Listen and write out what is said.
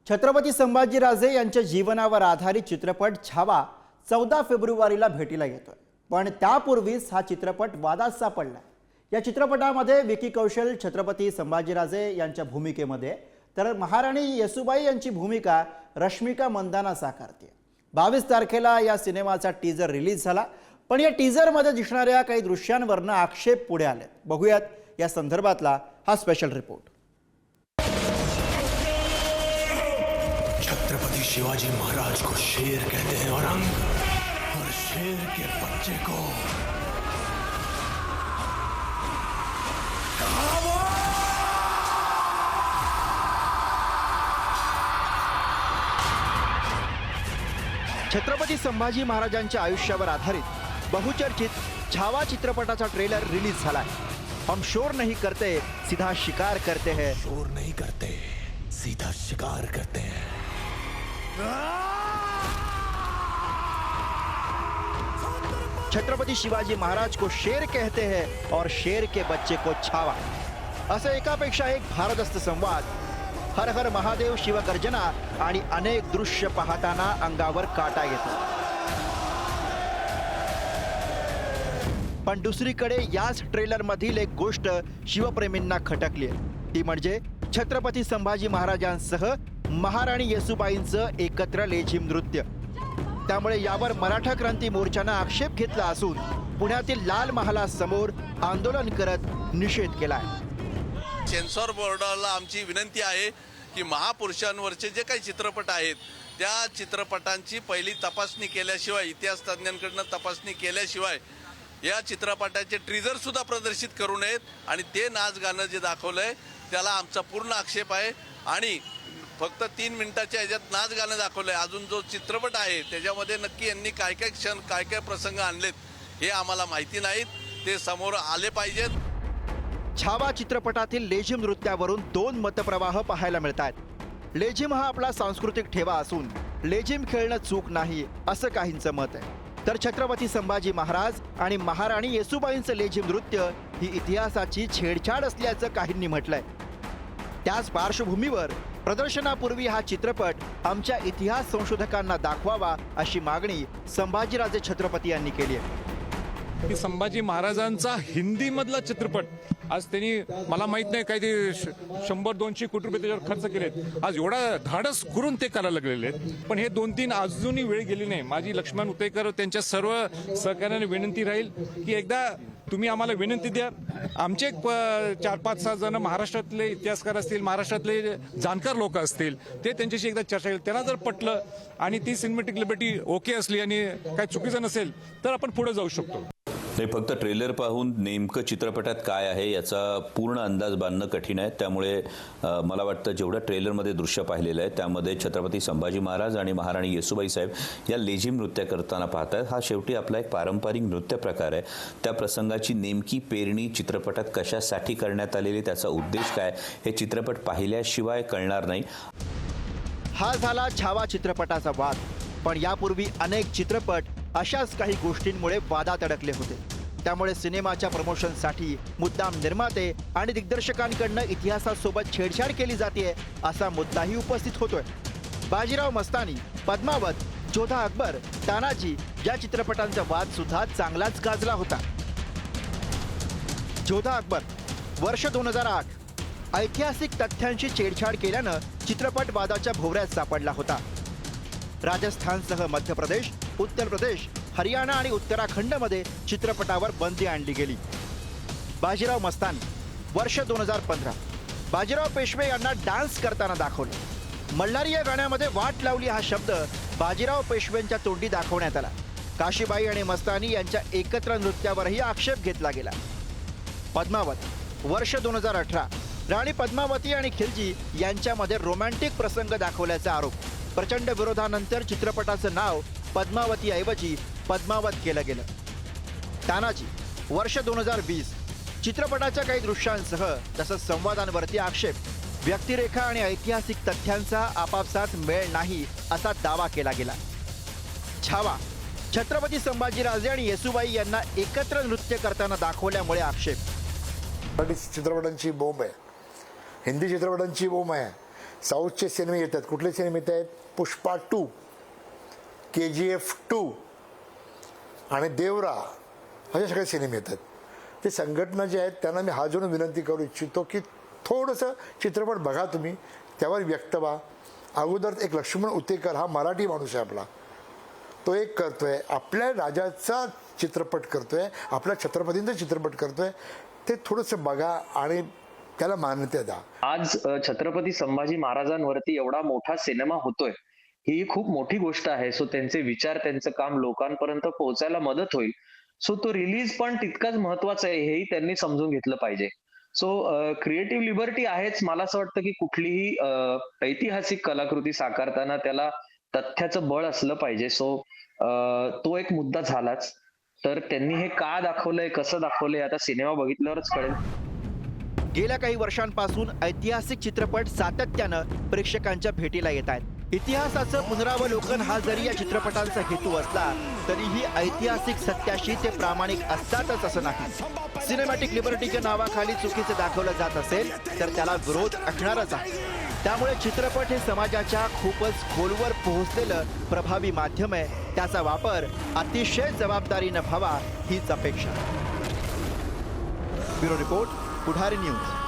छत्रपती संभाजीराजे यांच्या जीवनावर आधारित चित्रपट छावा 14 फेब्रुवारीला भेटीला येतोय। पण त्यापूर्वीच हा चित्रपट वादात सापडला। या चित्रपटामध्ये विकी कौशल छत्रपती संभाजीराजे यांच्या भूमिकेमध्ये तर महाराणी येसुबाई यांची भूमिका रश्मिका मंदाना साकारते। 22 तारखेला या सिनेमाचा टीजर रिलीज झाला, पण या टीजरमध्ये दिसणाऱ्या काही दृश्यांवरनं आक्षेप पुढे आले। बघूयात या संदर्भातला हा स्पेशल रिपोर्ट। छत्रपति शिवाजी महाराज को शेर कहते हैं और शेर के बच्चे को छत्रपती संभाजी महाराजांच्या आयुष्यावर आधारित बहुचर्चित छावा चित्रपटाचा ट्रेलर रिलीज झाला है। हम शोर नहीं करते सीधा शिकार करते हैं। शोर नहीं करते सीधा शिकार करते हैं। छत्रपति शिवाजी महाराज को शेर कहते हैं और शेर के बच्चे को छावा, असे एकापेक्षा एक भारदस्त संवाद, हर हर महादेव शिवगर्जना आणि अनेक दृश्य पाहताना अंगावर काटा येतो। पण दुसरीकडे याच ट्रेलर मधील एक गोष्ट शिवप्रेमींना खटकली आहे, ती म्हणजे छत्रपती संभाजी महाराजांसह महाराणी येसुबाईंचं एकत्र लेझिम नृत्य। त्यामुळे यावर मराठा क्रांती मोर्चाने आक्षेप घेतला असून पुण्यातील लाल महालासमोर आंदोलन करत निषेध केलाय। सेन्सॉर बोर्डाला आमची विनंती आहे की महापुरुषांवरचे जे काही चित्रपट आहेत त्या चित्रपटांची पहिली तपासणी केल्याशिवाय, इतिहास तज्ञांकडून तपासणी केल्याशिवाय या चित्रपटाचे ट्रीजर सुद्धा प्रदर्शित करू नयेत। आणि ते नाच गाणं जे दाखवलंय त्याला आमचा पूर्ण आक्षेप आहे। आणि फक्त 3 मिनिटाच्या ह्याच्यात नाच गाणं दाखवलंय, अजून जो चित्रपट आहे त्याच्यामध्ये नक्की यांनी काय काय क्षण, काय काय प्रसंग आणलेत हे आम्हाला माहिती नाहीत, ते समोर आले पाहिजेत। छावा चित्रपटातील लेझिम नृत्यावरून 2 मतप्रवाह पाहायला मिळतात। लेझिम हा आपला सांस्कृतिक ठेवा असून लेझिम खेळणं चूक नाही असं काहींचं मत आहे, तर छत्रपती संभाजी महाराज आणि महाराणी येसुबाईंचं लेझिम नृत्य ही इतिहासाची छेडछाड असल्याचं काहींनी म्हटलंय। त्याच पार्श्वभूमीवर प्रदर्शनापूर्वी हा चित्रपट आमच्या इतिहास संशोधकांना दाखवावा अशी मागणी संभाजीराजे छत्रपती यांनी केली आहे। की संभाजी महाराजांचा हिंदी मधला चित्रपट आज त्यांनी, मला माहित नाही काही ते 100-200 कोटी रुपये त्याच्यावर खर्च केलेत, आज एवढा धाडस करून ते करायला लागलेले आहेत। पण हे 2-3 अजूनही वेळ गेली नाही। माझी लक्ष्मण उतेकर त्यांच्या सर्व सहकार्याने विनंती राहील की एकदा तुम्ही आम्हाला विनंती द्या, आमचे 4-5-6 जण महाराष्ट्रातले इतिहासकार असतील, महाराष्ट्रातले जाणकार लोक असतील, ते त्यांच्याशी एकदा चर्चा केली, त्यांना जर पटलं आणि ती सिनेमॅटिक लिबर्टी ओके असली आणि काही चुकीचं नसेल तर आपण पुढे जाऊ शकतो। नाही, फक्त ट्रेलर पाहून नेमकं चित्रपटात काय आहे याचा पूर्ण अंदाज बांधणं कठीण आहे। त्यामुळे मला वाटतं जेवढं ट्रेलरमध्ये दृश्य पाहिलेलं आहे त्यामध्ये छत्रपती संभाजी महाराज आणि महाराणी येसुबाई साहेब या लेझिम नृत्य करताना पाहतात। हा शेवटी आपला एक पारंपरिक नृत्य प्रकार आहे। त्या प्रसंगाची नेमकी पेरणी चित्रपटात कशासाठी करण्यात आलेली, त्याचा उद्देश काय, हे चित्रपट पाहिल्याशिवाय कळणार नाही। हा झाला छावा चित्रपटाचा वाद, पण यापूर्वी अनेक चित्रपट अशाच काही गोष्टींमुळे वादात अडकले होते। त्यामुळे सिनेमाच्या प्रमोशनसाठी मुद्दाम निर्माते आणि दिग्दर्शकांकडून इतिहासासोबत छेडछाड केली जाते असा मुद्दाही उपस्थित होतोय। बाजीराव मस्तानी, पद्मावत, जोधा अकबर, तानाजी या चित्रपटांचा वाद सुद्धा चांगलाच गाजला होता। जोधा अकबर वर्ष 2008, ऐतिहासिक तथ्यांशी छेडछाड केल्यानं चित्रपट वादाच्या भोवऱ्यात सापडला होता। राजस्थानसह मध्य प्रदेश, उत्तर प्रदेश, हरियाणा आणि उत्तराखंडमध्ये चित्रपटावर बंदी आणली गेली। बाजीराव मस्तानी वर्ष 2015, बाजीराव पेशवे यांना डान्स करताना दाखवलं। मल्हारी या गाण्यामध्ये वाट लावली हा शब्द बाजीराव पेशवेंच्या तोंडी दाखवण्यात आला। काशीबाई आणि मस्तानी यांच्या एकत्र नृत्यावरही आक्षेप घेतला गेला। पद्मावत वर्ष 2018, राणी पद्मावती आणि खिलजी यांच्यामध्ये रोमॅन्टिक प्रसंग दाखवल्याचा आरोप। प्रचंड विरोधानंतर चित्रपटाचं नाव पद्मावती ऐवजी पद्मावत केलं गेलं। तानाजी वर्ष 2020, चित्रपटाच्या काही दृश्यांसह तसंच संवादांवरती आक्षेप, व्यक्तिरेखा आणि ऐतिहासिक तथ्यांचा आपापसात मेळ नाही असा दावा केला गेला। छावा छत्रपती संभाजीराजे आणि येसुबाई यांना एकत्र नृत्य करताना दाखवल्यामुळे आक्षेप। चित्रपटांची बोंब आहे, हिंदी चित्रपटांची बोंब आहे। साऊथचे सिनेमे येतात. कुठले सिनेमे येत आहेत? पुष्पा 2, KGF 2 आणि देवरा, असे सगळे सिनेमे येतात. ते संघटना जे आहेत त्यांना मी हात जोडून विनंती करू इच्छितो की थोडंसं चित्रपट बघा तुम्ही, त्यावर व्यक्त व्हा. अगोदर एक लक्ष्मण उतेकर हा मराठी माणूस आहे आपला, तो एक करतोय, आपल्या राजाचा चित्रपट करतोय, आपल्या छत्रपतींचा चित्रपट करतोय. ते थोडंसं बघा आणि त्याला मान्यता द्या. आज छत्रपती संभाजी महाराजांवरती एवढा मोठा सिनेमा होतोय, ही खूप मोठी गोष्ट आहे. सो त्यांचे विचार, त्यांचं काम लोकांपर्यंत पोहोचायला मदत होईल. सो तो रिलीज पण तितकाच महत्वाचा आहे, हेही त्यांनी समजून घेतलं पाहिजे. सो क्रिएटिव्ह लिबर्टी आहेच. मला असं वाटतं की कुठलीही ऐतिहासिक कलाकृती साकारताना त्याला तथ्याचं बळ असलं पाहिजे. सो तो एक मुद्दा झालाच. तर त्यांनी हे का दाखवलंय, कसं दाखवलंय, आता सिनेमा बघितल्यावरच कळेल. गेल्या काही वर्षांपासून ऐतिहासिक चित्रपट सातत्यानं प्रेक्षकांच्या भेटीला येत आहेत. इतिहासाचं पुनरावलोकन हा जरी या चित्रपटांचा हेतू असला तरीही ऐतिहासिक सत्याशी ते प्रामाणिक असतातच असं नाही. सिनेमॅटिक लिबर्टीच्या नावाखाली चुकीचं दाखवलं जात असेल तर त्याला विरोध असणारच आहे. त्यामुळे चित्रपट हे समाजाच्या खूपच खोलवर पोहोचलेलं प्रभावी माध्यम आहे. त्याचा वापर अतिशय जबाबदारीनं व्हावा हीच अपेक्षा. ब्युरो रिपोर्ट, पुढारी न्यूज.